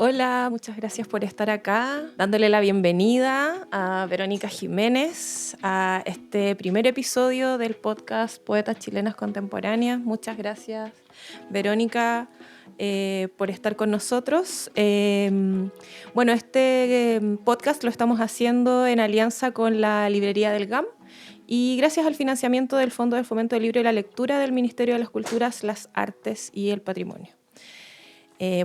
Hola, muchas gracias por estar acá, dándole la bienvenida a Verónica Jiménez a este primer episodio del podcast Poetas Chilenas Contemporáneas. Muchas gracias, Verónica, por estar con nosotros. Bueno, este podcast lo estamos haciendo en alianza con la librería del GAM y gracias al financiamiento del Fondo de Fomento del Libro y la Lectura del Ministerio de las Culturas, las Artes y el Patrimonio.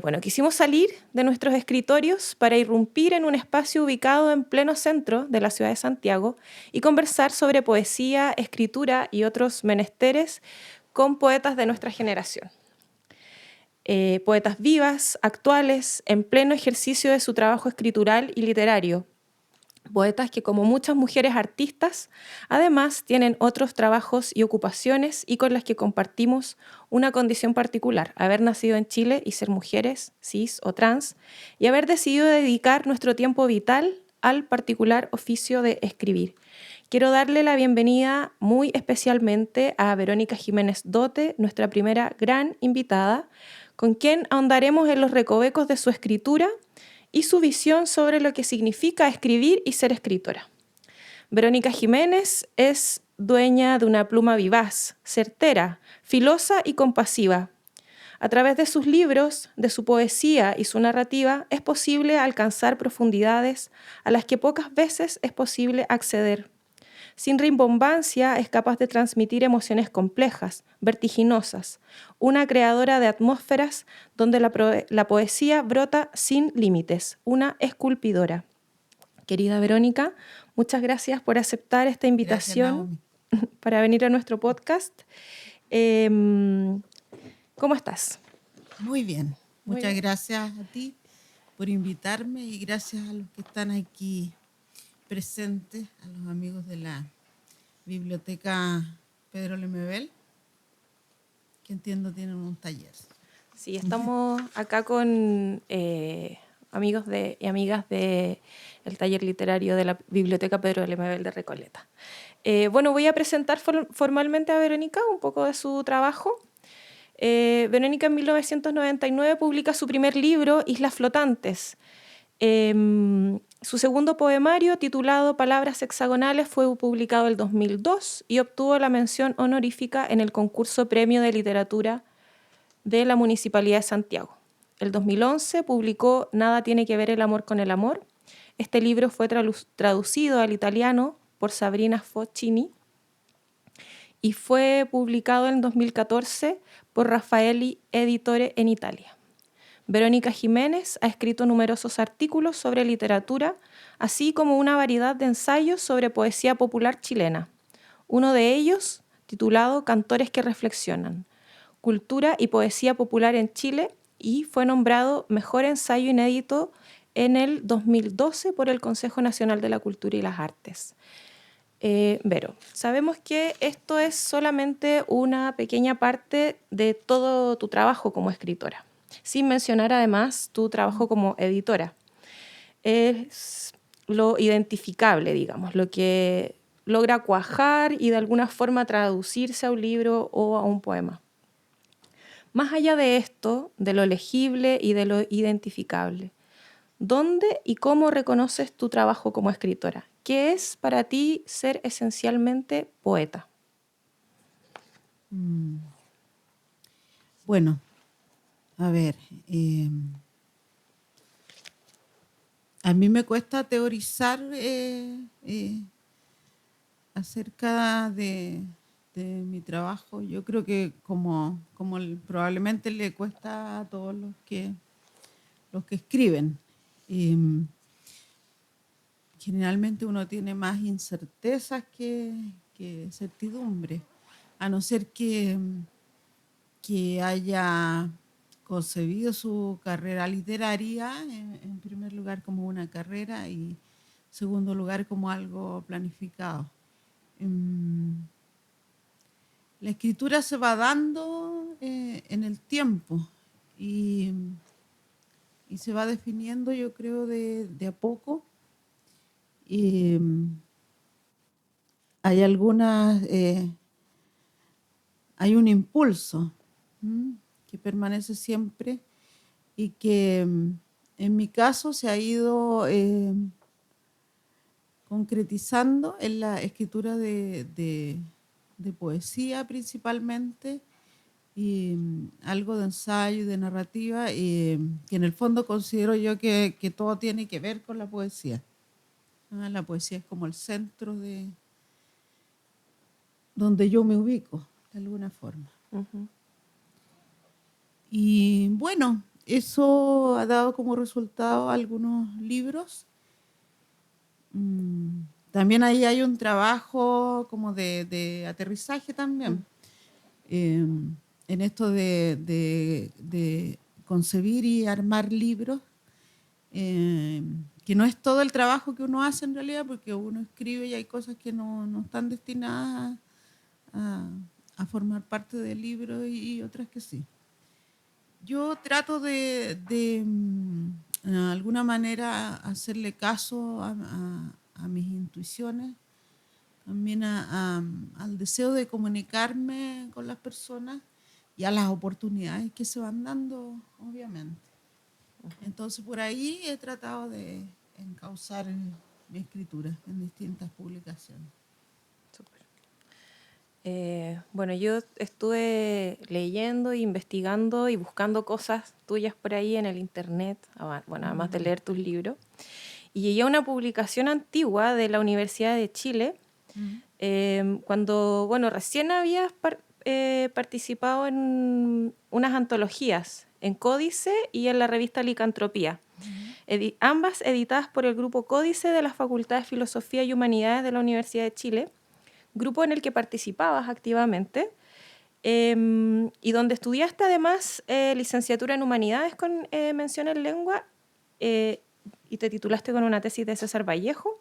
Bueno, quisimos salir de nuestros escritorios para irrumpir en un espacio ubicado en pleno centro de la ciudad de Santiago y conversar sobre poesía, escritura y otros menesteres con poetas de nuestra generación. Poetas vivas, actuales, en pleno ejercicio de su trabajo escritural y literario. Poetas que, como muchas mujeres artistas, además tienen otros trabajos y ocupaciones y con las que compartimos una condición particular, haber nacido en Chile y ser mujeres, cis o trans, y haber decidido dedicar nuestro tiempo vital al particular oficio de escribir. Quiero darle la bienvenida muy especialmente a Verónica Jiménez Dote, nuestra primera gran invitada, con quien ahondaremos en los recovecos de su escritura y su visión sobre lo que significa escribir y ser escritora. Verónica Jiménez es dueña de una pluma vivaz, certera, filosa y compasiva. A través de sus libros, de su poesía y su narrativa, es posible alcanzar profundidades a las que pocas veces es posible acceder. Sin rimbombancia, es capaz de transmitir emociones complejas, vertiginosas, una creadora de atmósferas donde la poesía brota sin límites, una esculpidora. Querida Verónica, muchas gracias por aceptar esta Gracias, invitación Naomi. para venir a nuestro podcast. ¿Cómo estás? Muy bien. Muy Muchas bien. gracias a ti por invitarme y gracias a los que están aquí presentes, a los amigos de la Biblioteca Pedro Lemebel, que entiendo tienen un taller. Sí, estamos acá con amigos y amigas del taller literario de la Biblioteca Pedro Lemebel de Recoleta. Bueno, voy a presentar formalmente a Verónica un poco de su trabajo. Verónica en 1999 publica su primer libro, Islas Flotantes. Su segundo poemario, titulado Palabras hexagonales, fue publicado en 2002 y obtuvo la mención honorífica en el concurso Premio de Literatura de la Municipalidad de Santiago. El 2011 publicó Nada tiene que ver el amor con el amor. Este libro fue traducido al italiano por Sabrina Foccini y fue publicado en 2014 por Raffaelli Editore en Italia. Verónica Jiménez ha escrito numerosos artículos sobre literatura, así como una variedad de ensayos sobre poesía popular chilena. Uno de ellos, titulado Cantores que reflexionan, Cultura y Poesía Popular en Chile, y fue nombrado Mejor Ensayo Inédito en el 2012 por el Consejo Nacional de la Cultura y las Artes. Vero, sabemos que esto es solamente una pequeña parte de todo tu trabajo como escritora, sin mencionar además tu trabajo como editora. Es lo identificable, digamos, lo que logra cuajar y de alguna forma traducirse a un libro o a un poema. Más allá de esto, de lo legible y de lo identificable, ¿dónde y cómo reconoces tu trabajo como escritora? ¿Qué es para ti ser esencialmente poeta? Bueno, a ver, a mí me cuesta teorizar acerca de mi trabajo. Yo creo que como probablemente le cuesta a todos los que escriben. Generalmente uno tiene más incertezas que certidumbre, a no ser que haya concebido su carrera literaria, en primer lugar como una carrera y en segundo lugar como algo planificado. La escritura se va dando en el tiempo y se va definiendo, yo creo, de a poco. Y hay hay un impulso que permanece siempre y que en mi caso se ha ido concretizando en la escritura de poesía principalmente, y algo de ensayo y de narrativa, que en el fondo considero yo que todo tiene que ver con la poesía. La poesía es como el centro de donde yo me ubico, de alguna forma. Ujú. Y bueno, eso ha dado como resultado algunos libros. También ahí hay un trabajo como de aterrizaje también. En esto de concebir y armar libros, que no es todo el trabajo que uno hace en realidad, porque uno escribe y hay cosas que no están destinadas a formar parte del libro y otras que sí. Yo trato de alguna manera hacerle caso a mis intuiciones, también al deseo de comunicarme con las personas y a las oportunidades que se van dando, obviamente. Entonces, por ahí he tratado de encauzar mi escritura en distintas publicaciones. Súper. Bueno, yo estuve leyendo, investigando y buscando cosas tuyas por ahí en el internet, bueno, además de leer tus libros, y llegué a una publicación antigua de la Universidad de Chile, cuando, bueno, recién habías participado en unas antologías, en Códice y en la revista Licantropía, ambas editadas por el grupo Códice de la Facultad de Filosofía y Humanidades de la Universidad de Chile, grupo en el que participabas activamente, y donde estudiaste además licenciatura en Humanidades con mención en lengua, y te titulaste con una tesis de César Vallejo.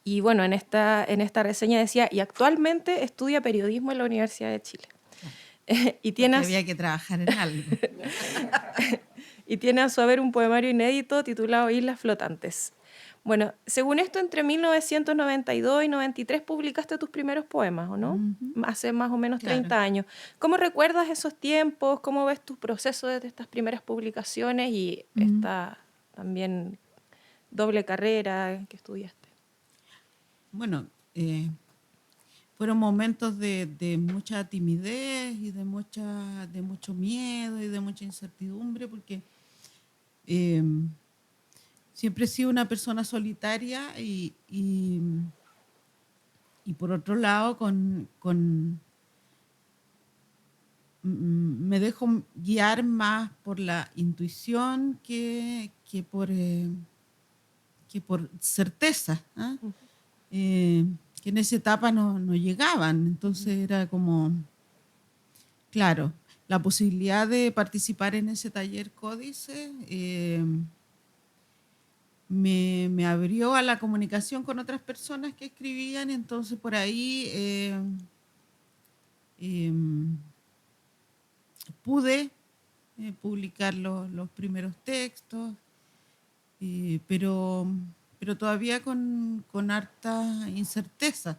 Y bueno, en esta reseña decía, y actualmente estudia periodismo en la Universidad de Chile. Porque había que trabajar en algo. Y tiene a su haber un poemario inédito titulado Islas Flotantes. Bueno, según esto, entre 1992 y 93 publicaste tus primeros poemas, ¿o no? Hace más o menos 30 años. ¿Cómo recuerdas esos tiempos? ¿Cómo ves tu proceso desde estas primeras publicaciones y esta también doble carrera que estudiaste? Bueno, fueron momentos de mucha timidez y de mucho miedo y de mucha incertidumbre, porque siempre he sido una persona solitaria y por otro lado me dejo guiar más por la intuición que por certeza, que en esa etapa no llegaban. Entonces era como, claro, la posibilidad de participar en ese taller Códice me abrió a la comunicación con otras personas que escribían, entonces por ahí pude publicar los primeros textos, pero todavía con harta incerteza.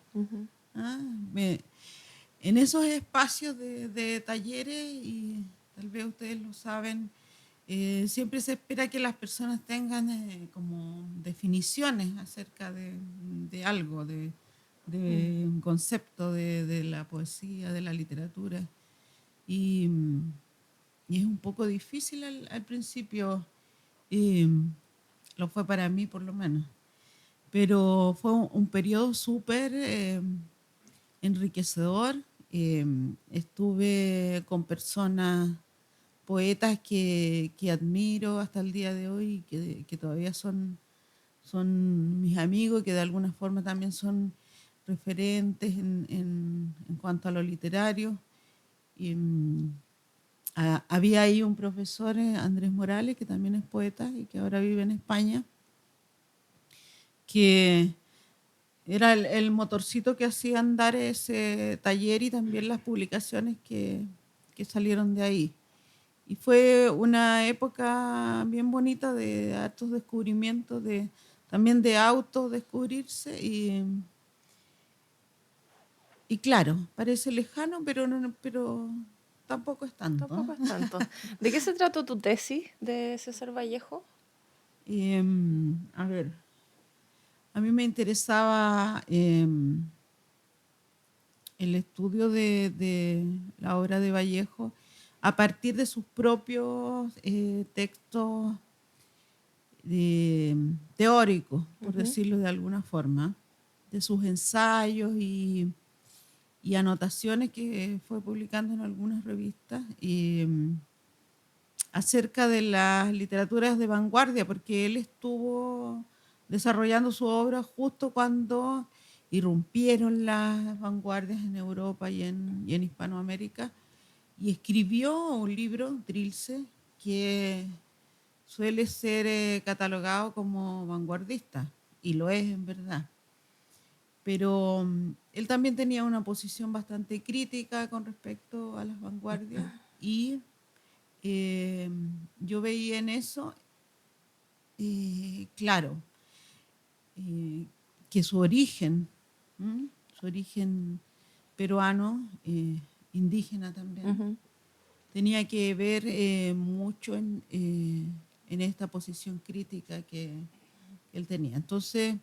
En esos espacios de talleres, y tal vez ustedes lo saben, siempre se espera que las personas tengan como definiciones acerca de algo, de un concepto de la poesía, de la literatura. Y es un poco difícil al principio, lo fue para mí por lo menos, pero fue un periodo súper enriquecedor. Estuve con personas, poetas que admiro hasta el día de hoy y que todavía son mis amigos, que de alguna forma también son referentes en cuanto a lo literario. Y, había ahí un profesor, Andrés Morales, que también es poeta y que ahora vive en España, que era el motorcito que hacía andar ese taller y también las publicaciones que salieron de ahí. Y fue una época bien bonita de hartos descubrimientos, también de autodescubrirse. Y claro, parece lejano, pero tampoco es tanto. Tampoco es tanto. ¿De qué se trató tu tesis de César Vallejo? A ver, a mí me interesaba el estudio de la obra de Vallejo a partir de sus propios textos teóricos, por decirlo de alguna forma, de sus ensayos y anotaciones que fue publicando en algunas revistas acerca de las literaturas de vanguardia, porque él estuvo desarrollando su obra justo cuando irrumpieron las vanguardias en Europa y en Hispanoamérica, y escribió un libro, Trilce, que suele ser catalogado como vanguardista, y lo es en verdad. Pero él también tenía una posición bastante crítica con respecto a las vanguardias y yo veía en eso, claro, que su origen peruano, indígena también, tenía que ver mucho en esta posición crítica que él tenía. Entonces,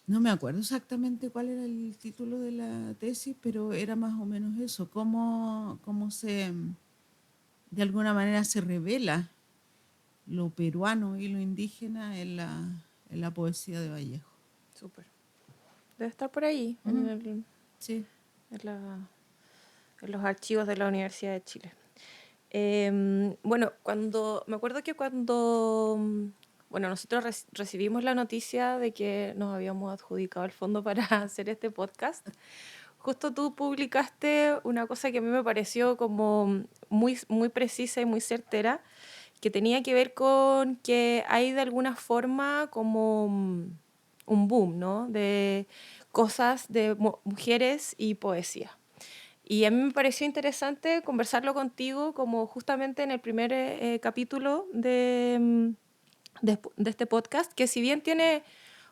no me acuerdo exactamente cuál era el título de la tesis, pero era más o menos eso, cómo de alguna manera se revela lo peruano y lo indígena en la poesía de Vallejo. Súper. Debe estar por ahí, Sí. en los archivos de la Universidad de Chile. Bueno, me acuerdo que cuando nosotros recibimos la noticia de que nos habíamos adjudicado el fondo para hacer este podcast, justo tú publicaste una cosa que a mí me pareció como muy, muy precisa y muy certera, que tenía que ver con que hay de alguna forma como un boom, ¿no? De cosas de mujeres y poesía. Y a mí me pareció interesante conversarlo contigo como justamente en el primer capítulo de este podcast, que si bien tiene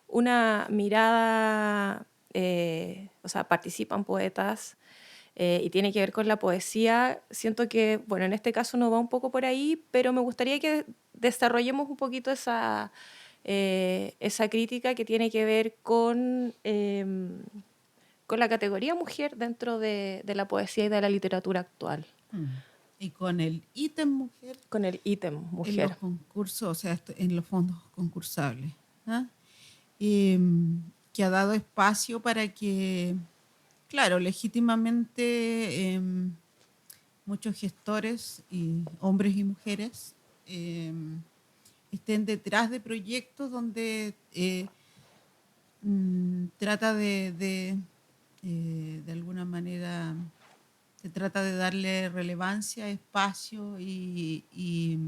una mirada, o sea, participan poetas y tiene que ver con la poesía, siento que, bueno, en este caso no va un poco por ahí, pero me gustaría que desarrollemos un poquito esa crítica que tiene que ver con la categoría mujer dentro de la poesía y de la literatura actual. Y con el ítem mujer. Con el ítem mujer. En los concursos, o sea, en los fondos concursables. Que ha dado espacio para que, claro, legítimamente muchos gestores, hombres y mujeres, estén detrás de proyectos donde trata de alguna manera, se trata de darle relevancia, espacio y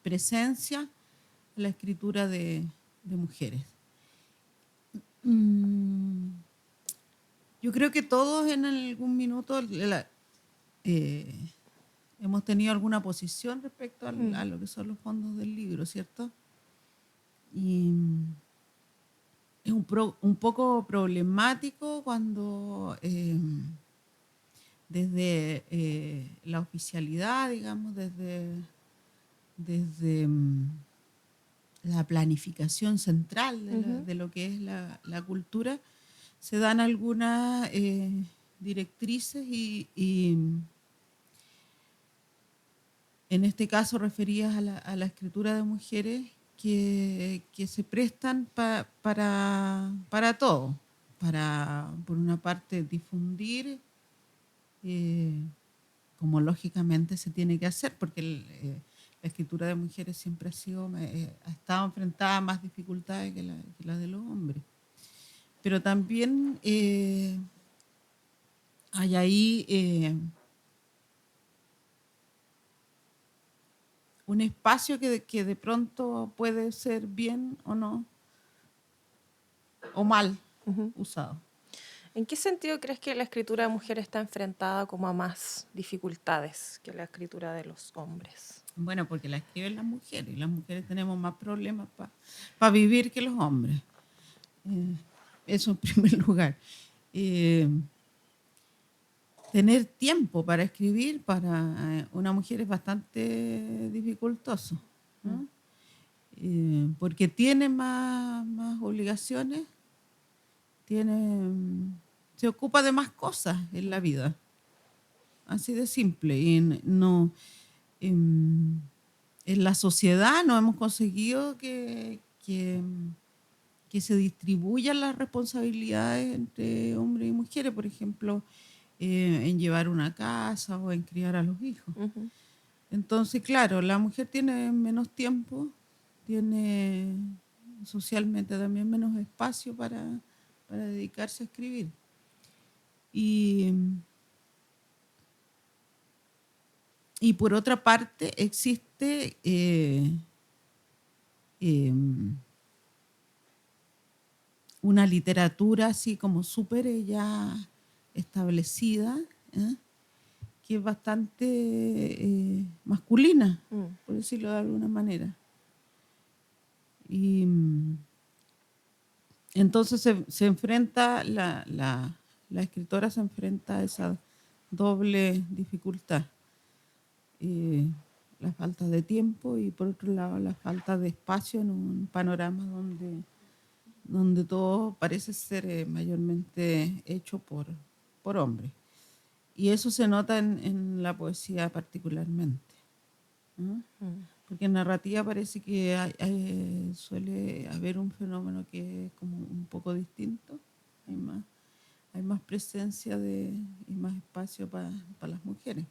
presencia a la escritura de mujeres. Yo creo que todos en algún minuto hemos tenido alguna posición respecto a lo que son los fondos del libro, ¿cierto? Y es un poco problemático cuando desde la oficialidad, digamos, desde la planificación central de lo que es la cultura, se dan algunas directrices y en este caso referidas a la escritura de mujeres que se prestan para todo, para, por una parte, difundir, como lógicamente se tiene que hacer, porque la escritura de mujeres siempre ha estado enfrentada a más dificultades que la de los hombres. Pero también hay ahí un espacio que de pronto puede ser bien o no, o mal usado. ¿En qué sentido crees que la escritura de mujeres está enfrentada como a más dificultades que la escritura de los hombres? Bueno, porque la escriben las mujeres y las mujeres tenemos más problemas para vivir que los hombres. Eso en primer lugar. tener tiempo para escribir para una mujer es bastante dificultoso, ¿no? Porque tiene más obligaciones, se ocupa de más cosas en la vida, así de simple. Y no, en la sociedad no hemos conseguido que se distribuyan las responsabilidades entre hombres y mujeres, por ejemplo, en llevar una casa o en criar a los hijos. Ujú. Entonces, claro, la mujer tiene menos tiempo, tiene socialmente también menos espacio para dedicarse a escribir. Y por otra parte, existe una literatura así como súper ya establecida, ¿eh? Que es bastante masculina, por decirlo de alguna manera. Y entonces se enfrenta, la escritora se enfrenta a esa doble dificultad. La falta de tiempo y por otro lado la falta de espacio en un panorama donde todo parece ser mayormente hecho por hombres. Y eso se nota en la poesía particularmente, ¿no? Porque en narrativa parece que suele haber un fenómeno que es como un poco distinto. Hay más presencia y más espacio para las mujeres.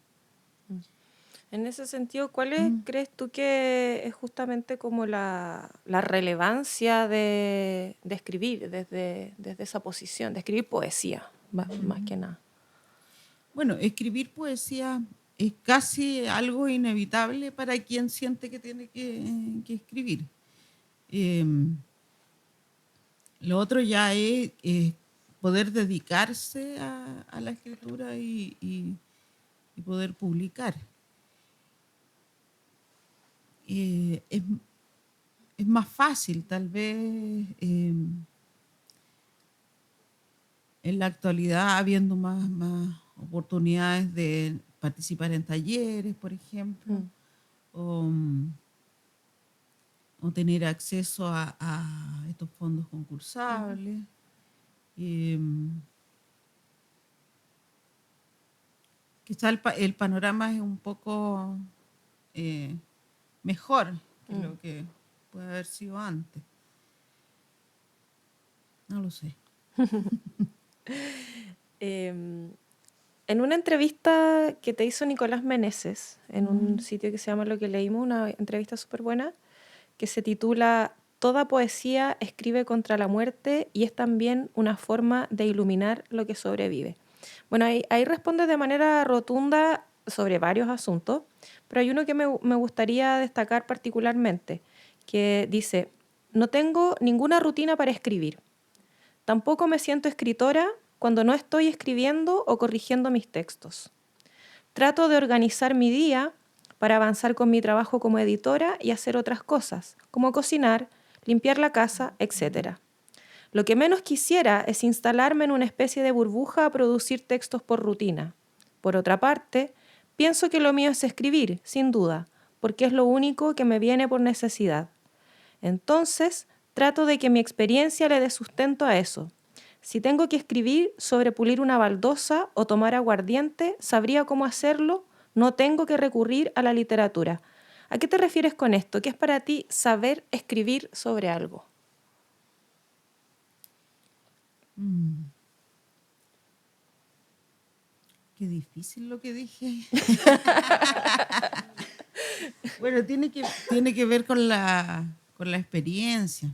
En ese sentido, ¿cuál crees tú que es justamente como la relevancia de escribir desde esa posición, de escribir poesía, más que nada? Bueno, escribir poesía es casi algo inevitable para quien siente que tiene que escribir. Lo otro ya es poder dedicarse a la escritura y poder publicar. Es más fácil, tal vez, en la actualidad, habiendo más oportunidades de participar en talleres, por ejemplo, o tener acceso a estos fondos concursables. Quizá el panorama es un poco mejor que lo que puede haber sido antes. No lo sé. En una entrevista que te hizo Nicolás Meneses, en un sitio que se llama Lo que leímos, una entrevista súper buena, que se titula Toda poesía escribe contra la muerte y es también una forma de iluminar lo que sobrevive. Bueno, ahí responde de manera rotunda sobre varios asuntos, pero hay uno que me gustaría destacar particularmente, que dice, no tengo ninguna rutina para escribir. Tampoco me siento escritora cuando no estoy escribiendo o corrigiendo mis textos. Trato de organizar mi día para avanzar con mi trabajo como editora y hacer otras cosas, como cocinar, limpiar la casa, etc. Lo que menos quisiera es instalarme en una especie de burbuja a producir textos por rutina. Por otra parte, pienso que lo mío es escribir, sin duda, porque es lo único que me viene por necesidad. Entonces, trato de que mi experiencia le dé sustento a eso. Si tengo que escribir sobre pulir una baldosa o tomar aguardiente, sabría cómo hacerlo, no tengo que recurrir a la literatura. ¿A qué te refieres con esto? ¿Qué es para ti saber escribir sobre algo? Qué difícil lo que dije. Bueno, tiene que ver con la experiencia.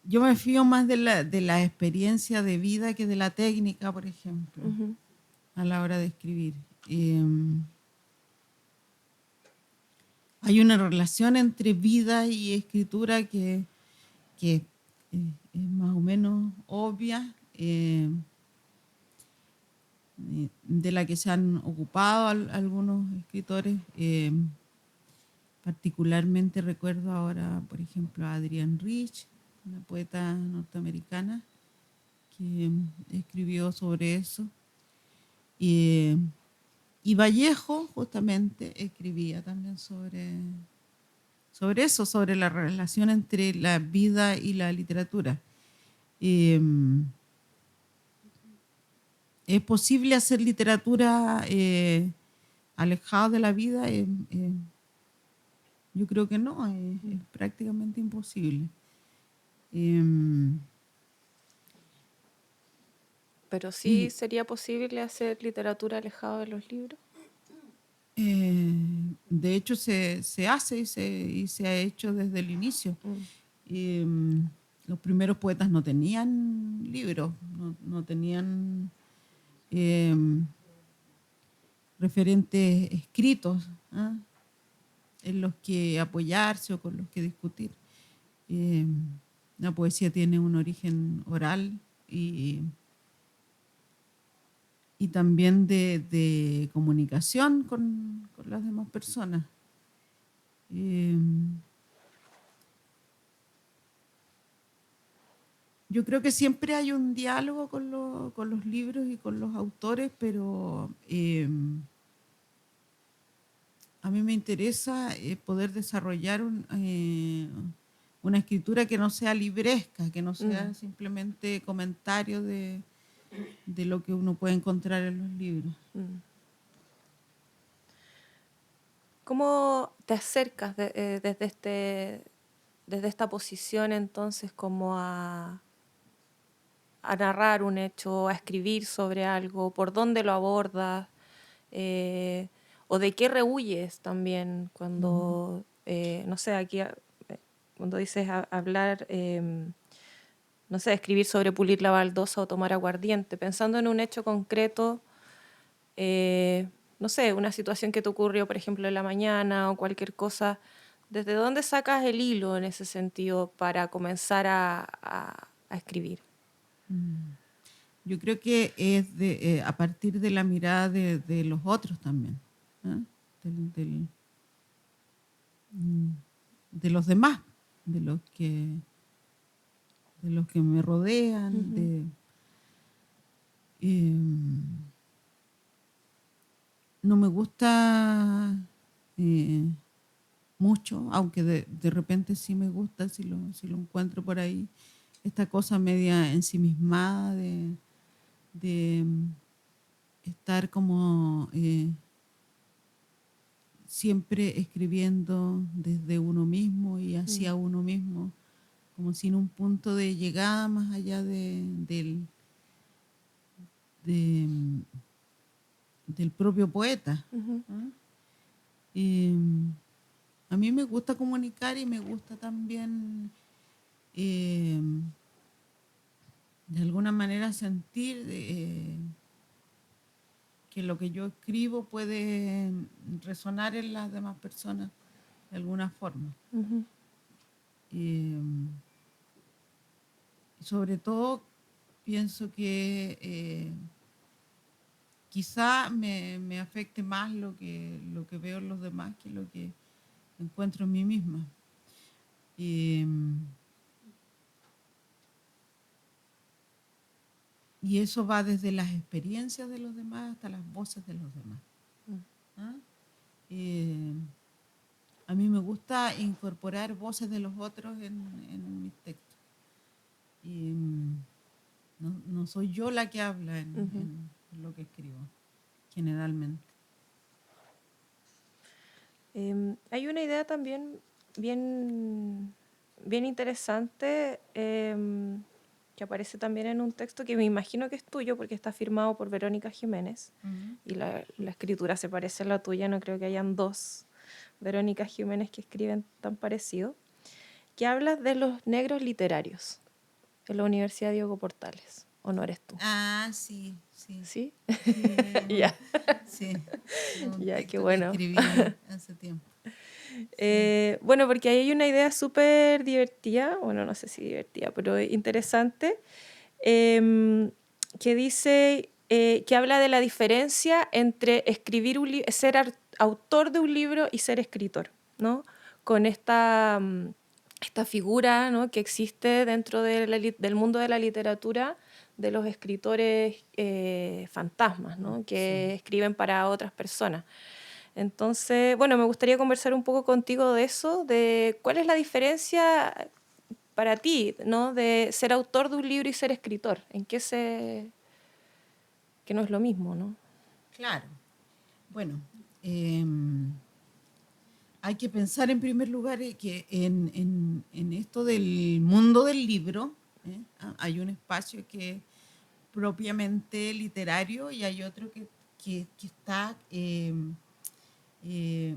Yo me fío más de la experiencia de vida que de la técnica, por ejemplo, a la hora de escribir. Hay una relación entre vida y escritura que es más o menos obvia, de la que se han ocupado algunos escritores. Particularmente recuerdo ahora, por ejemplo, a Adrienne Rich, una poeta norteamericana, que escribió sobre eso. Y Vallejo justamente escribía también sobre eso, sobre la relación entre la vida y la literatura. ¿Es posible hacer literatura alejado de la vida? Yo creo que no, es prácticamente imposible. Pero sí Y sería posible hacer literatura alejado de los libros. de hecho se hace y se ha hecho desde el inicio. Los primeros poetas no tenían libros, no tenían referentes escritos, ¿ah? En los que apoyarse o con los que discutir. La poesía tiene un origen oral y también de comunicación con las demás personas. Yo creo que siempre hay un diálogo con los libros y con los autores, pero a mí me interesa poder desarrollar una escritura que no sea libresca, que no sea simplemente comentario de lo que uno puede encontrar en los libros. ¿Cómo te acercas desde esta posición entonces como a narrar un hecho, a escribir sobre algo? ¿Por dónde lo abordas? ¿O de qué rehuyes también cuando, no sé, aquí cuando dices hablar, no sé, escribir sobre pulir la baldosa o tomar aguardiente, pensando en un hecho concreto, no sé, una situación que te ocurrió, por ejemplo, en la mañana o cualquier cosa, ¿desde dónde sacas el hilo en ese sentido para comenzar a escribir? Yo creo que es a partir de la mirada de los otros también, ¿eh? De los demás, de los que me rodean, no me gusta mucho, aunque de repente sí me gusta si lo encuentro por ahí, esta cosa media ensimismada de estar como siempre escribiendo desde uno mismo y hacia uno mismo, como sin un punto de llegada más allá del propio poeta. ¿Ah? A mí me gusta comunicar y me gusta también de alguna manera sentir que lo que yo escribo puede resonar en las demás personas de alguna forma. Sobre todo pienso que quizá me afecte más lo que veo en los demás que lo que encuentro en mí misma. Y eso va desde las experiencias de los demás hasta las voces de los demás. ¿Ah? A mí me gusta incorporar voces de los otros en mis textos. No soy yo la que habla en lo que escribo, generalmente. Hay una idea también bien interesante que aparece también en un texto que me imagino que es tuyo porque está firmado por Verónica Jiménez y la escritura se parece a la tuya, no creo que hayan dos Verónica Jiménez que escriben tan parecido, que hablas de los negros literarios en la Universidad Diego Portales, ¿o no eres tú? Ah, sí. ¿Sí? Sí, Ya. sí. Un Ya, texto qué que bueno. escribí hace tiempo. Bueno, porque ahí hay una idea súper divertida, bueno, no sé si divertida, pero interesante, que dice, que habla de la diferencia entre escribir ser autor de un libro y ser escritor, ¿no? Con esta figura, ¿no?, que existe dentro del mundo de la literatura de los escritores fantasmas, ¿no? Que escriben para otras personas. Entonces, bueno, me gustaría conversar un poco contigo de eso, de cuál es la diferencia para ti, ¿no? De ser autor de un libro y ser escritor. Que no es lo mismo, ¿no? Claro. Bueno, hay que pensar en primer lugar que en esto del mundo del libro, hay un espacio que es propiamente literario y hay otro que está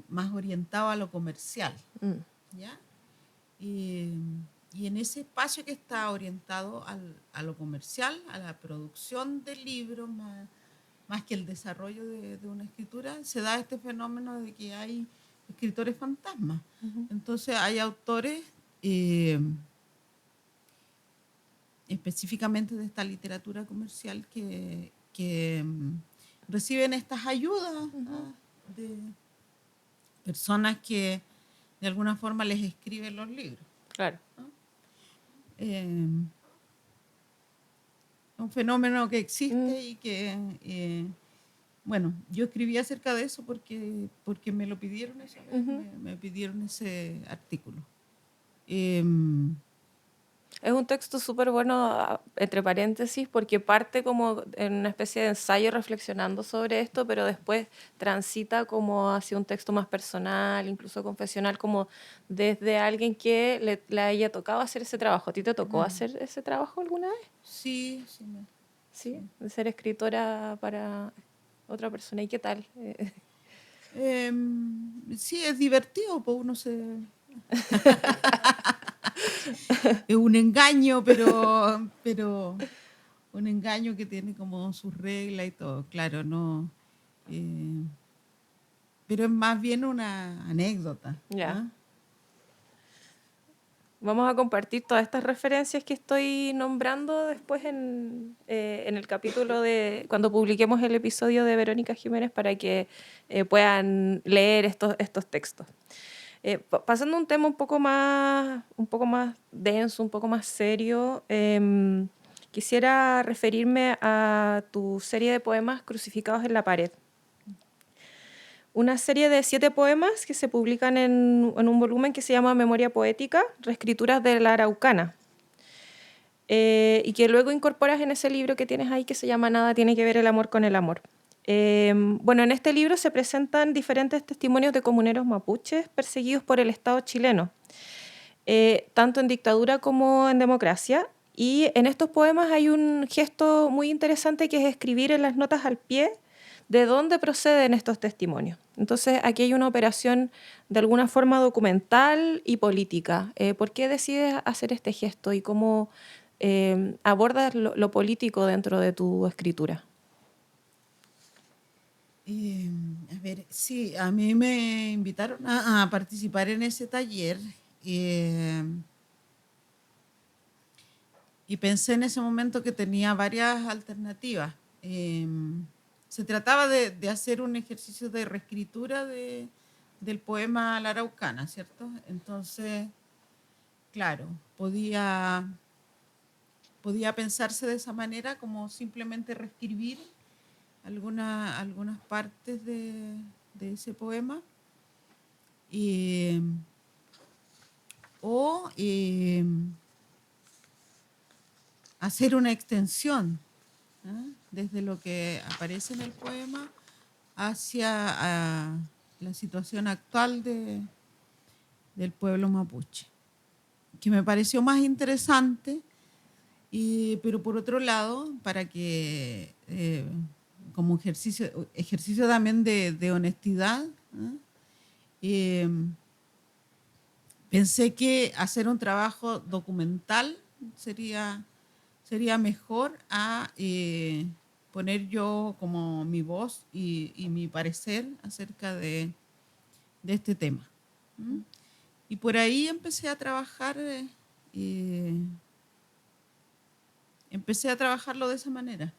más orientado a lo comercial. ¿Ya? Y en ese espacio que está orientado a lo comercial, a la producción del libro, más que el desarrollo de una escritura, se da este fenómeno de que hay escritores fantasmas. Entonces hay autores específicamente de esta literatura comercial que reciben estas ayudas de personas que de alguna forma les escriben los libros. Claro. Un fenómeno que existe y que, bueno, yo escribí acerca de eso porque me lo pidieron esa vez, me pidieron ese artículo. Es un texto súper bueno, entre paréntesis, porque parte como en una especie de ensayo reflexionando sobre esto, pero después transita como hacia un texto más personal, incluso confesional, como desde alguien que le haya tocado hacer ese trabajo. ¿A ti te tocó hacer ese trabajo alguna vez? Sí. ¿Sí? De ser escritora para otra persona. ¿Y qué tal? Sí, es divertido, pues uno se... Es un engaño, pero un engaño que tiene como sus reglas y todo, claro, no. Pero es más bien una anécdota. Ya. Vamos a compartir todas estas referencias que estoy nombrando después en el capítulo de cuando publiquemos el episodio de Verónica Jiménez para que puedan leer estos textos. Pasando a un tema un poco más denso, un poco más serio, quisiera referirme a tu serie de poemas Crucificados en la pared. Una serie de 7 poemas que se publican en un volumen que se llama Memoria Poética, Reescrituras de la Araucana, y que luego incorporas en ese libro que tienes ahí que se llama Nada tiene que ver el amor con el amor. Bueno, en este libro se presentan diferentes testimonios de comuneros mapuches perseguidos por el Estado chileno, tanto en dictadura como en democracia. Y en estos poemas hay un gesto muy interesante que es escribir en las notas al pie de dónde proceden estos testimonios. Entonces, aquí hay una operación de alguna forma documental y política. ¿Por qué decides hacer este gesto y cómo abordas lo político dentro de tu escritura? A ver, sí, a mí me invitaron a participar en ese taller y pensé en ese momento que tenía varias alternativas. Se trataba de hacer un ejercicio de reescritura del poema La Araucana, ¿cierto? Entonces, claro, podía pensarse de esa manera, como simplemente reescribir algunas partes de ese poema o hacer una extensión desde lo que aparece en el poema hacia la situación actual del pueblo mapuche, que me pareció más interesante, pero por otro lado, para que como ejercicio también de honestidad, pensé que hacer un trabajo documental sería mejor a poner yo como mi voz y mi parecer acerca de este tema. Y por ahí empecé a trabajar, empecé a trabajarlo de esa manera.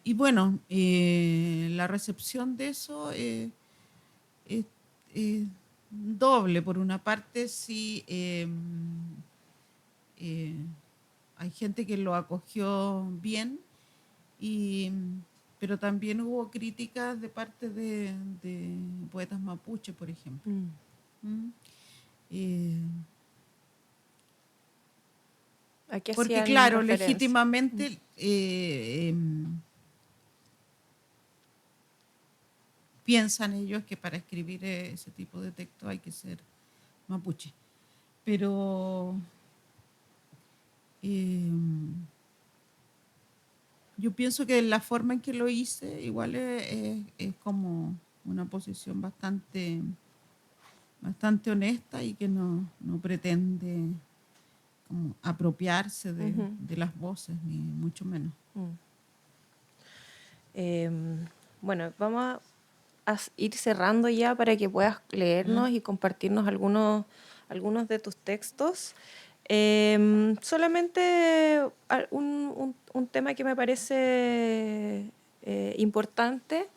Y bueno, la recepción de eso doble. Por una parte, sí, hay gente que lo acogió bien, y, pero también hubo críticas de parte de poetas mapuche, por ejemplo. ¿Mm? Eh, ¿A qué Porque hacían claro, referencia? legítimamente piensan ellos que para escribir ese tipo de texto hay que ser mapuche. Pero yo pienso que la forma en que lo hice igual es como una posición bastante honesta, y que no pretende como apropiarse de las voces, ni mucho menos. Bueno, vamos a ir cerrando ya para que puedas leernos y compartirnos algunos de tus textos. Solamente un tema que me parece importante,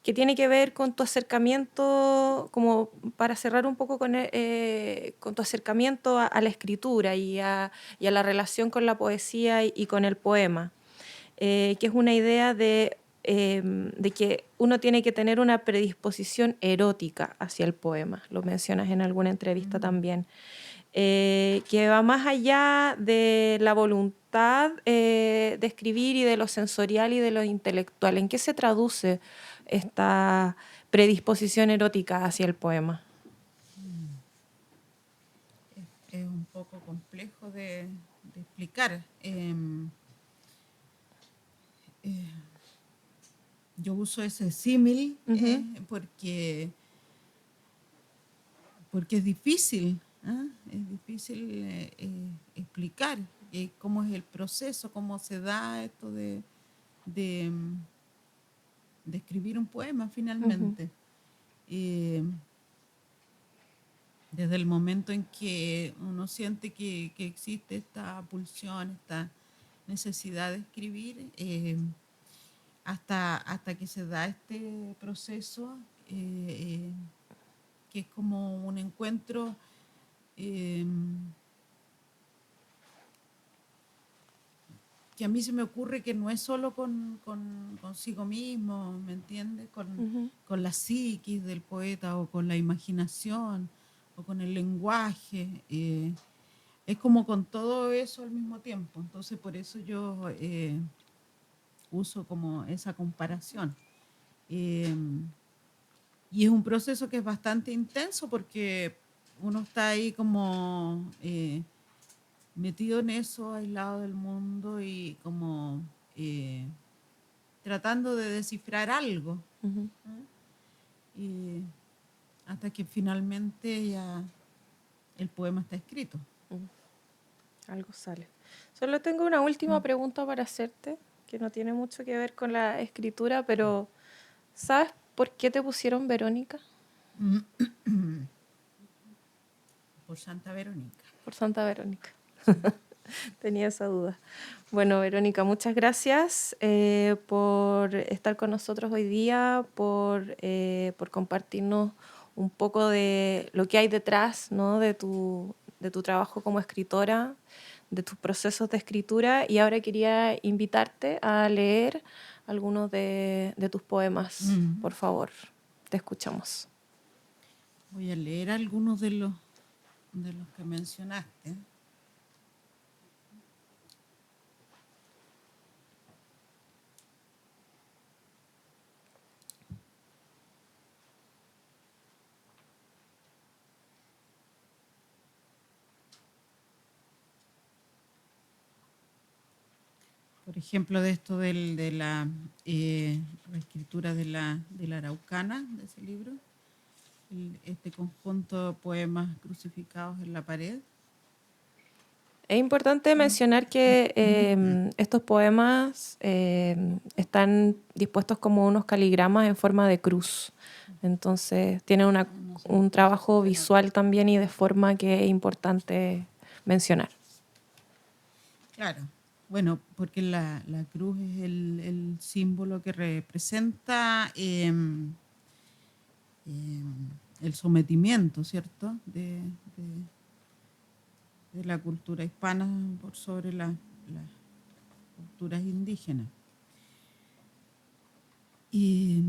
que tiene que ver con tu acercamiento, como para cerrar un poco con tu acercamiento a la escritura y a la relación con la poesía y con el poema, que es una idea de que uno tiene que tener una predisposición erótica hacia el poema. Lo mencionas en alguna entrevista también. Que va más allá de la voluntad de escribir y de lo sensorial y de lo intelectual. ¿En qué se traduce esta predisposición erótica hacia el poema? Es un poco complejo de explicar. Yo uso ese símil porque es difícil, ¿ah? Es difícil explicar cómo es el proceso, cómo se da esto de, de escribir un poema finalmente. Desde el momento en que uno siente que existe esta pulsión, esta necesidad de escribir, hasta que se da este proceso, que es como un encuentro que a mí se me ocurre que no es solo consigo mismo, ¿me entiendes? Con la psiquis del poeta, o con la imaginación, o con el lenguaje. Es como con todo eso al mismo tiempo. Entonces, por eso yo uso como esa comparación. Y es un proceso que es bastante intenso, porque uno está ahí como metido en eso, aislado del mundo, y como tratando de descifrar algo. Y hasta que finalmente ya el poema está escrito. Algo sale. Solo tengo una última pregunta para hacerte, que no tiene mucho que ver con la escritura, pero ¿sabes por qué te pusieron Verónica? Por Santa Verónica. Por Santa Verónica. Tenía esa duda. Bueno, Verónica, muchas gracias por estar con nosotros hoy día, por compartirnos un poco de lo que hay detrás, ¿no? de tu trabajo como escritora, de tus procesos de escritura. Y ahora quería invitarte a leer algunos de tus poemas, por favor. Te escuchamos. Voy a leer algunos de los que mencionaste. Por ejemplo, de esto de la reescritura de la Araucana, de ese libro, este conjunto de poemas crucificados en la pared. Es importante mencionar que estos poemas están dispuestos como unos caligramas en forma de cruz. Entonces tiene un trabajo visual también y de forma que es importante mencionar. Claro, bueno, porque la cruz es el símbolo que representa el sometimiento, ¿cierto?, de la cultura hispana por sobre las culturas indígenas. Y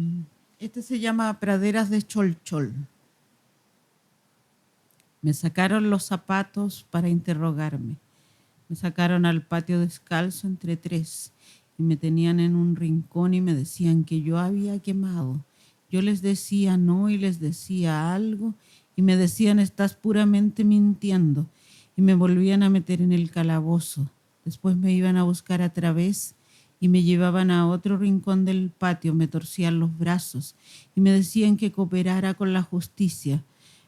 este se llama Praderas de Cholchol. Me sacaron los zapatos para interrogarme. Me sacaron al patio descalzo entre tres y me tenían en un rincón y me decían que yo había quemado. Yo les decía no y les decía algo y me decían estás puramente mintiendo y me volvían a meter en el calabozo. Después me iban a buscar a través y me llevaban a otro rincón del patio, me torcían los brazos y me decían que cooperara con la justicia.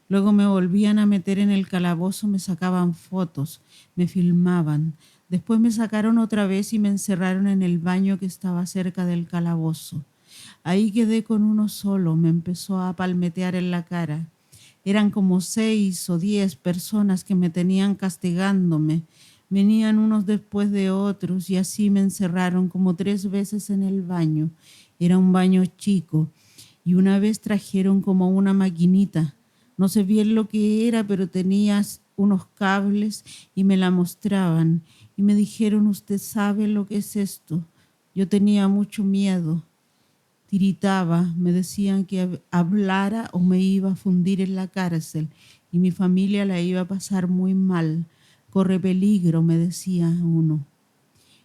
Luego me volvían a meter en el calabozo, me sacaban fotos, me filmaban. Después me sacaron otra vez y me encerraron en el baño que estaba cerca del calabozo. Ahí quedé con uno solo, me empezó a palmetear en la cara. Eran como 6 o 10 personas que me tenían castigándome. Venían unos después de otros y así me encerraron como 3 veces en el baño. Era un baño chico y una vez trajeron como una maquinita. No sé bien lo que era, pero tenía unos cables y me la mostraban. Y me dijeron, ¿usted sabe lo que es esto? Yo tenía mucho miedo. Tiritaba, me decían que hablara o me iba a fundir en la cárcel y mi familia la iba a pasar muy mal. Corre peligro, me decía uno.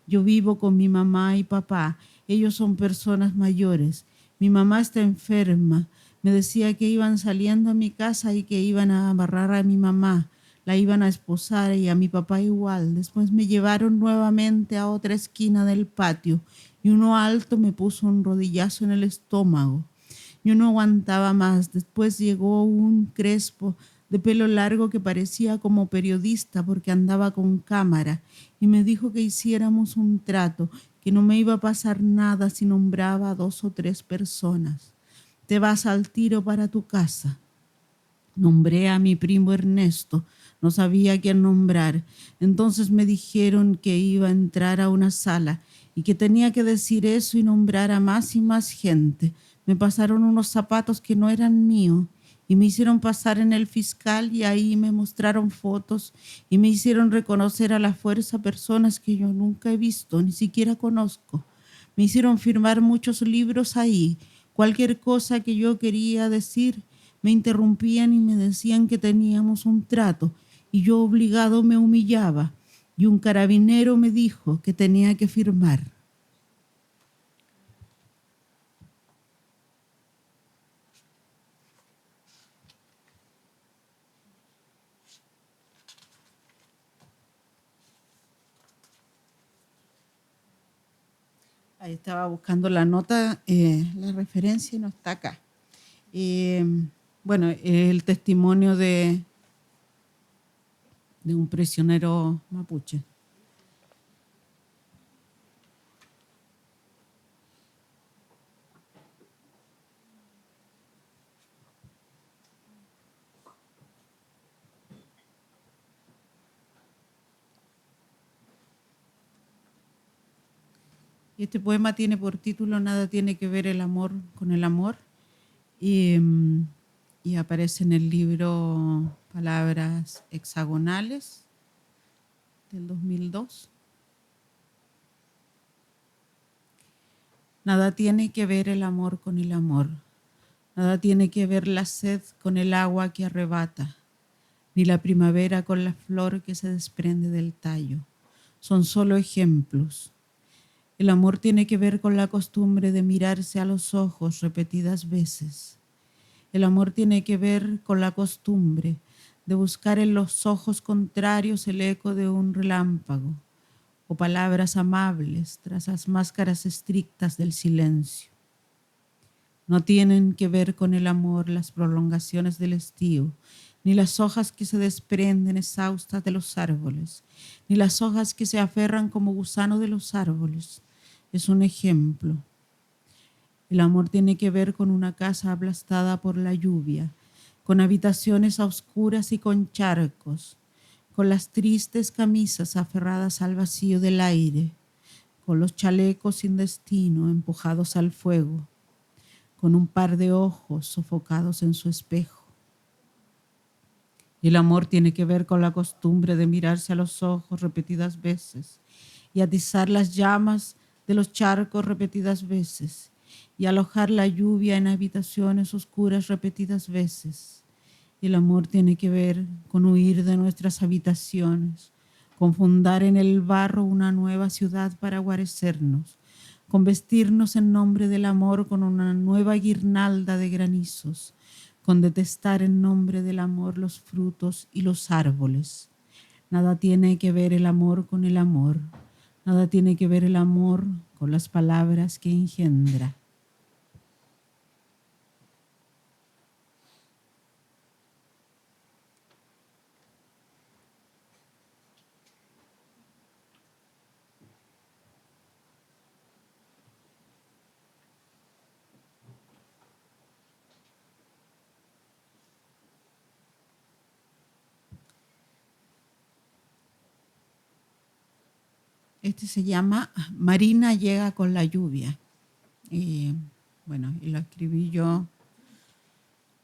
Yo vivo con mi mamá y papá. Ellos son personas mayores. Mi mamá está enferma. Me decía que iban saliendo a mi casa y que iban a amarrar a mi mamá. La iban a esposar y a mi papá igual. Después me llevaron nuevamente a otra esquina del patio y uno alto me puso un rodillazo en el estómago. Yo no aguantaba más. Después llegó un crespo de pelo largo que parecía como periodista porque andaba con cámara y me dijo que hiciéramos un trato, que no me iba a pasar nada si nombraba a 2 o 3 personas. Te vas al tiro para tu casa. Nombré a mi primo Ernesto, no sabía quién nombrar. Entonces me dijeron que iba a entrar a una sala y que tenía que decir eso y nombrar a más y más gente. Me pasaron unos zapatos que no eran míos y me hicieron pasar en el fiscal y ahí me mostraron fotos y me hicieron reconocer a la fuerza personas que yo nunca he visto, ni siquiera conozco. Me hicieron firmar muchos libros ahí. Cualquier cosa que yo quería decir, me interrumpían y me decían que teníamos un trato y yo obligado me humillaba y un carabinero me dijo que tenía que firmar. Ahí estaba buscando la nota, la referencia y no está acá. Bueno, el testimonio de un prisionero mapuche. Y este poema tiene por título Nada tiene que ver el amor con el amor y aparece en el libro Palabras hexagonales del 2002. Nada tiene que ver el amor con el amor. Nada tiene que ver la sed con el agua que arrebata, ni la primavera con la flor que se desprende del tallo. Son solo ejemplos. El amor tiene que ver con la costumbre de mirarse a los ojos repetidas veces. El amor tiene que ver con la costumbre de buscar en los ojos contrarios el eco de un relámpago o palabras amables tras las máscaras estrictas del silencio. No tienen que ver con el amor las prolongaciones del estío, ni las hojas que se desprenden exhaustas de los árboles, ni las hojas que se aferran como gusano de los árboles. Es un ejemplo. El amor tiene que ver con una casa aplastada por la lluvia, con habitaciones a oscuras y con charcos, con las tristes camisas aferradas al vacío del aire, con los chalecos sin destino empujados al fuego, con un par de ojos sofocados en su espejo. Y el amor tiene que ver con la costumbre de mirarse a los ojos repetidas veces y atizar las llamas de los charcos repetidas veces y alojar la lluvia en habitaciones oscuras repetidas veces. Y el amor tiene que ver con huir de nuestras habitaciones, con fundar en el barro una nueva ciudad para guarecernos, con vestirnos en nombre del amor con una nueva guirnalda de granizos, con detestar en nombre del amor los frutos y los árboles. Nada tiene que ver el amor con el amor. Nada tiene que ver el amor con las palabras que engendra. Este se llama Marina llega con la lluvia. Y bueno, y lo escribí yo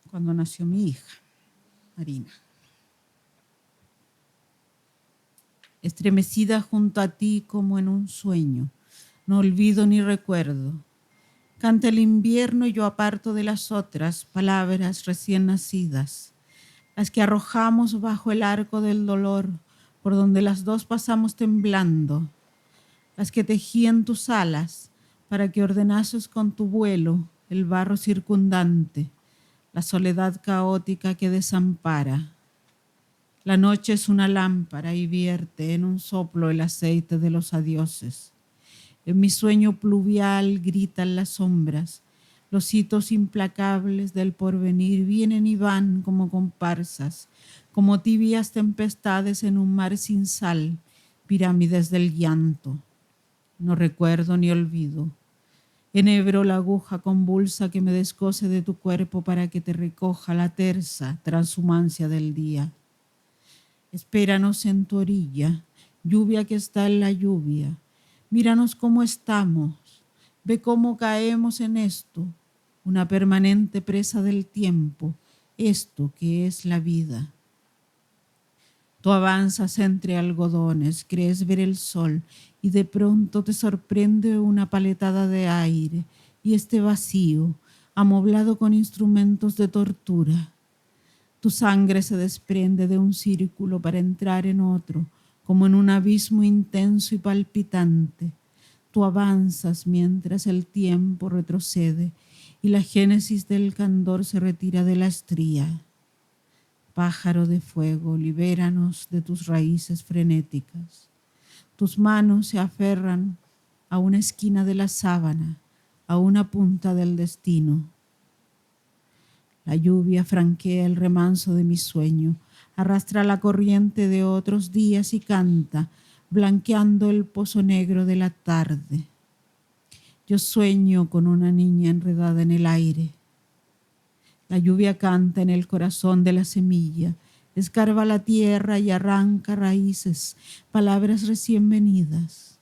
cuando nació mi hija, Marina. Estremecida junto a ti como en un sueño, no olvido ni recuerdo. Canta el invierno y yo aparto de las otras palabras recién nacidas, las que arrojamos bajo el arco del dolor, por donde las dos pasamos temblando, las que tejían tus alas para que ordenases con tu vuelo el barro circundante, la soledad caótica que desampara. La noche es una lámpara y vierte en un soplo el aceite de los adioses. En mi sueño pluvial gritan las sombras, los hitos implacables del porvenir vienen y van como comparsas, como tibias tempestades en un mar sin sal, pirámides del llanto. No recuerdo ni olvido. Enhebro la aguja convulsa que me descose de tu cuerpo para que te recoja la tersa transhumancia del día. Espéranos en tu orilla, lluvia que está en la lluvia. Míranos cómo estamos, ve cómo caemos en esto, una permanente presa del tiempo, esto que es la vida. Tú avanzas entre algodones, crees ver el sol y de pronto te sorprende una paletada de aire y este vacío, amoblado con instrumentos de tortura. Tu sangre se desprende de un círculo para entrar en otro, como en un abismo intenso y palpitante. Tú avanzas mientras el tiempo retrocede y la génesis del candor se retira de la estría. Pájaro de fuego, libéranos de tus raíces frenéticas. Tus manos se aferran a una esquina de la sábana, a una punta del destino. La lluvia franquea el remanso de mi sueño, arrastra la corriente de otros días y canta, blanqueando el pozo negro de la tarde. Yo sueño con una niña enredada en el aire. La lluvia canta en el corazón de la semilla, escarba la tierra y arranca raíces, palabras recién venidas.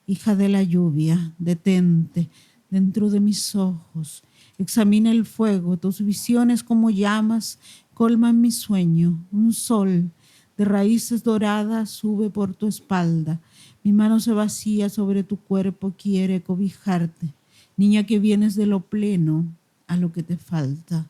Hija de la lluvia, detente dentro de mis ojos, examina el fuego, tus visiones como llamas colman mi sueño. Un sol de raíces doradas sube por tu espalda. Mi mano se vacía sobre tu cuerpo, quiere cobijarte. Niña que vienes de lo pleno a lo que te falta.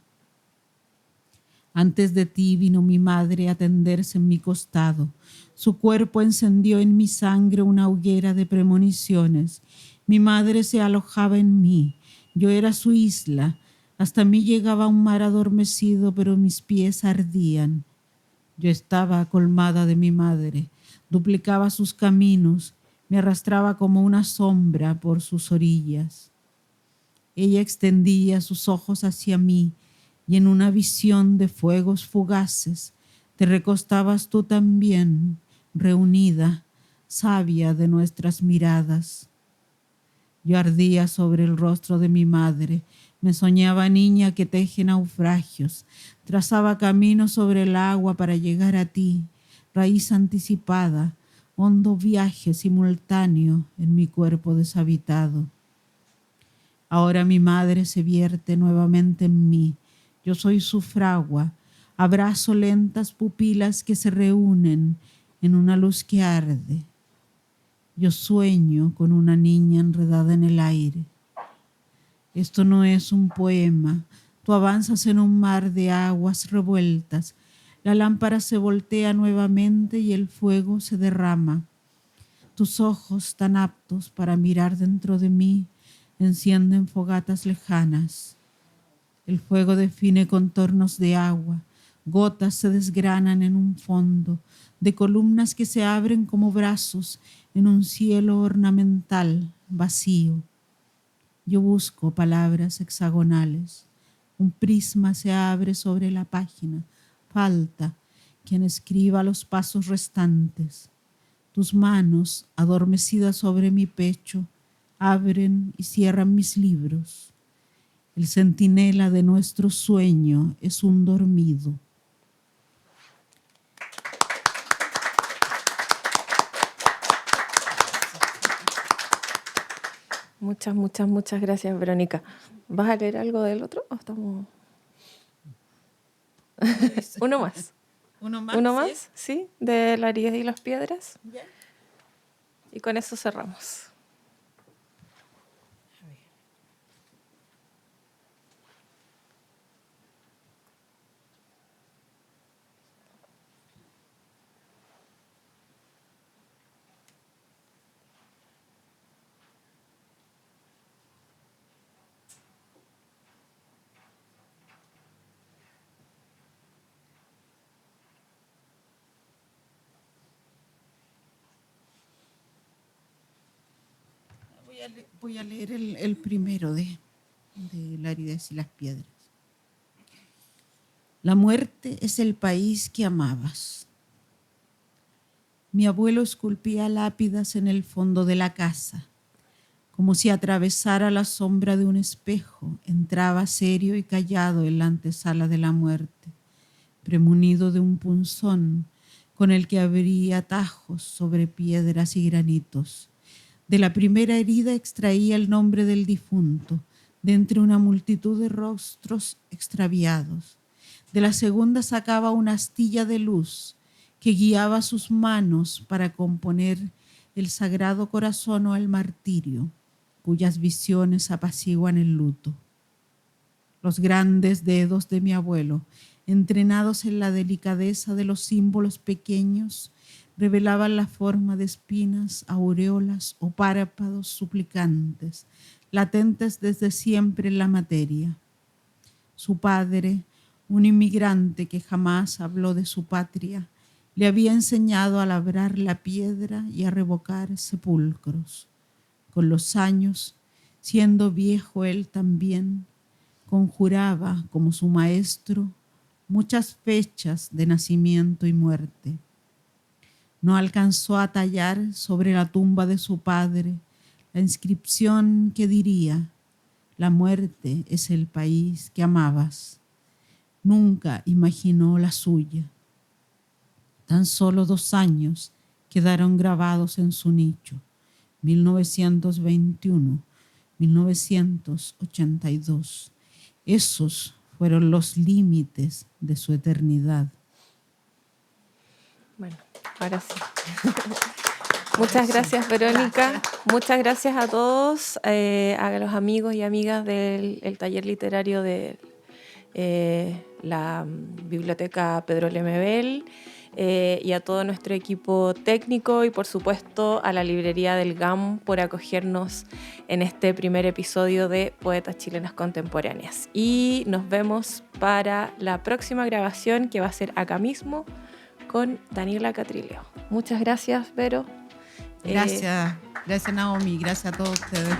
Antes de ti vino mi madre a tenderse en mi costado. Su cuerpo encendió en mi sangre una hoguera de premoniciones. Mi madre se alojaba en mí. Yo era su isla. Hasta mí llegaba un mar adormecido, pero mis pies ardían. Yo estaba colmada de mi madre. Duplicaba sus caminos. Me arrastraba como una sombra por sus orillas. Ella extendía sus ojos hacia mí y en una visión de fuegos fugaces te recostabas tú también, reunida, sabia de nuestras miradas. Yo ardía sobre el rostro de mi madre, me soñaba niña que teje naufragios, trazaba camino sobre el agua para llegar a ti, raíz anticipada, hondo viaje simultáneo en mi cuerpo deshabitado. Ahora mi madre se vierte nuevamente en mí, yo soy su fragua, Abrazo lentas pupilas que se reúnen en una luz que arde. Yo sueño con una niña enredada en el aire. Esto no es un poema. Tú avanzas en un mar de aguas revueltas. La lámpara se voltea nuevamente y el fuego se derrama. Tus ojos, tan aptos para mirar dentro de mí, encienden fogatas lejanas. El fuego define contornos de agua. Gotas se desgranan en un fondo, de columnas que se abren como brazos en un cielo ornamental, vacío. Yo busco palabras hexagonales. Un prisma se abre sobre la página. Falta quien escriba los pasos restantes. Tus manos, adormecidas sobre mi pecho, abren y cierran mis libros. El centinela de nuestro sueño es un dormido. Muchas gracias, Verónica. ¿Vas a leer algo del otro o estamos...? Uno más. ¿Uno más? ¿Uno más? Sí, de La herida y las piedras. ¿Ya? Y con eso cerramos. Voy a leer el primero de La herida y las piedras. La muerte es el país que amabas. Mi abuelo esculpía lápidas en el fondo de la casa. Como si atravesara la sombra de un espejo, entraba serio y callado en la antesala de la muerte, premunido de un punzón con el que abría tajos sobre piedras y granitos. De la primera herida extraía el nombre del difunto, de entre una multitud de rostros extraviados. De la segunda sacaba una astilla de luz que guiaba sus manos para componer el sagrado corazón o el martirio, cuyas visiones apaciguan el luto. Los grandes dedos de mi abuelo, entrenados en la delicadeza de los símbolos pequeños, revelaban la forma de espinas, aureolas o párpados suplicantes, latentes desde siempre en la materia. Su padre, un inmigrante que jamás habló de su patria, le había enseñado a labrar la piedra y a revocar sepulcros. Con los años, siendo viejo él también, conjuraba, como su maestro, muchas fechas de nacimiento y muerte. No alcanzó a tallar sobre la tumba de su padre la inscripción que diría: la muerte es el país que amabas. Nunca imaginó la suya. Tan solo 2 años quedaron grabados en su nicho: 1921, 1982. Esos fueron los límites de su eternidad. Bueno, ahora sí. Muchas gracias, Verónica. Gracias. Muchas gracias a todos, a los amigos y amigas del taller literario de la Biblioteca Pedro Lemebel, y a todo nuestro equipo técnico y, por supuesto, a la librería del GAM por acogernos en este primer episodio de Poetas Chilenas Contemporáneas. Y nos vemos para la próxima grabación, que va a ser acá mismo, con Daniela Catrileo. Muchas gracias, Vero. Gracias Naomi, gracias a todos ustedes.